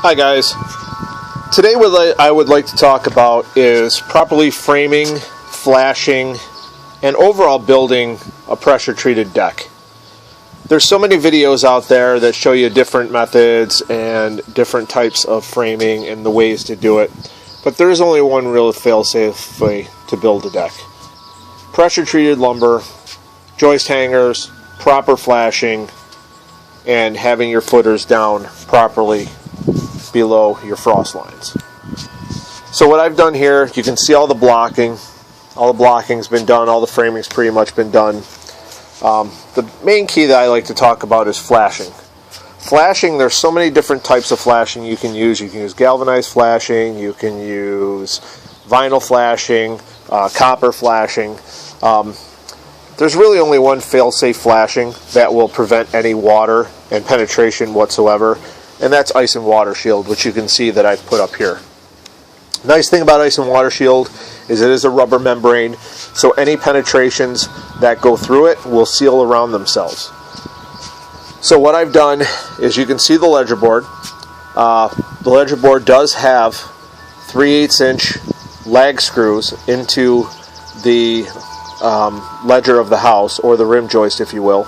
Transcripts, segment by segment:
Hi guys. Today what I would like to talk about is properly framing, flashing, and overall building a pressure treated deck. There's so many videos out there that show you different methods and different types of framing and the ways to do it, but there is only one real fail-safe way to build a deck. Pressure treated lumber, joist hangers, proper flashing, and having your footers down properly below your frost lines. So what I've done here, you can see all the blocking. All the blocking's been done, all the framing's pretty much been done. The main key that I like to talk about is flashing. Flashing, there's so many different types of flashing you can use. You can use galvanized flashing, you can use vinyl flashing, copper flashing. There's really only one fail-safe flashing that will prevent any water and penetration whatsoever, and that's Ice and Water Shield, which you can see that I've put up here. Nice thing about Ice and Water Shield is it is a rubber membrane, so any penetrations that go through it will seal around themselves. So what I've done is, you can see the ledger board. The ledger board does have 3/8 inch lag screws into the ledger of the house, or the rim joist if you will,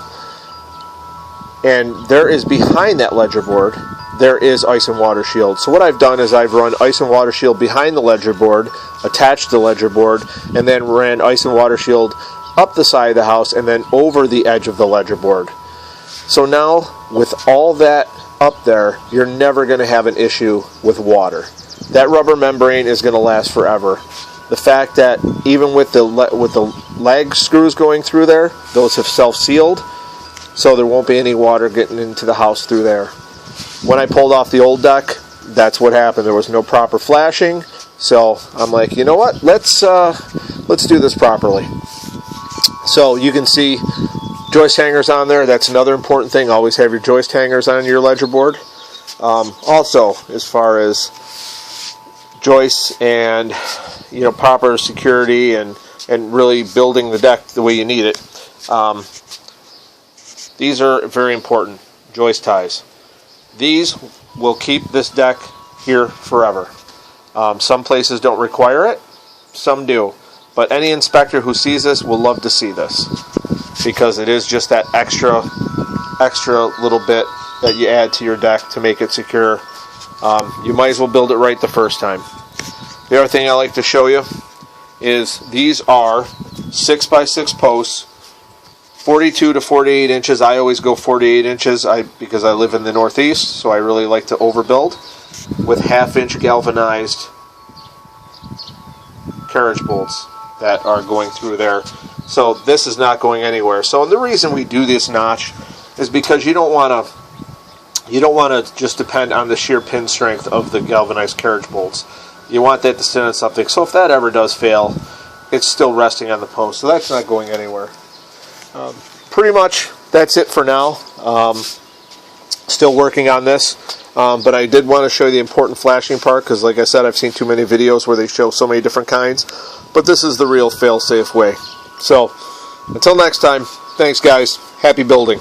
and there is behind that ledger board there is Ice and Water Shield. So what I've done is I've run Ice and Water Shield behind the ledger board, attached the ledger board, and then ran Ice and Water Shield up the side of the house and then over the edge of the ledger board. So now with all that up there, you're never going to have an issue with water. That rubber membrane is going to last forever. The fact that even with the lag screws going through there, those have self-sealed, so there won't be any water getting into the house through there. When I pulled off the old deck, that's what happened. There was no proper flashing, so I'm like, you know what? Let's do this properly. So you can see joist hangers on there. That's another important thing. Always have your joist hangers on your ledger board. Also, as far as joists and proper security and really building the deck the way you need it, these are very important. Joist ties. These will keep this deck here forever. Some places don't require it, some do. But any inspector who sees this will love to see this, because it is just that extra little bit that you add to your deck to make it secure. You might as well build it right the first time. The other thing I like to show you is these are 6x6 posts, 42 to 48 inches. I always go 48 inches because I live in the Northeast, so I really like to overbuild, with 1/2 inch galvanized carriage bolts that are going through there. So this is not going anywhere. So the reason we do this notch is because you don't want to just depend on the sheer pin strength of the galvanized carriage bolts. You want that to sit on something. So if that ever does fail, it's still resting on the post. So that's not going anywhere. Pretty much that's it for now. Still working on this, but I did want to show you the important flashing part, because like I said, I've seen too many videos where they show so many different kinds, but this is the real fail-safe way. So until next time, thanks guys, happy building.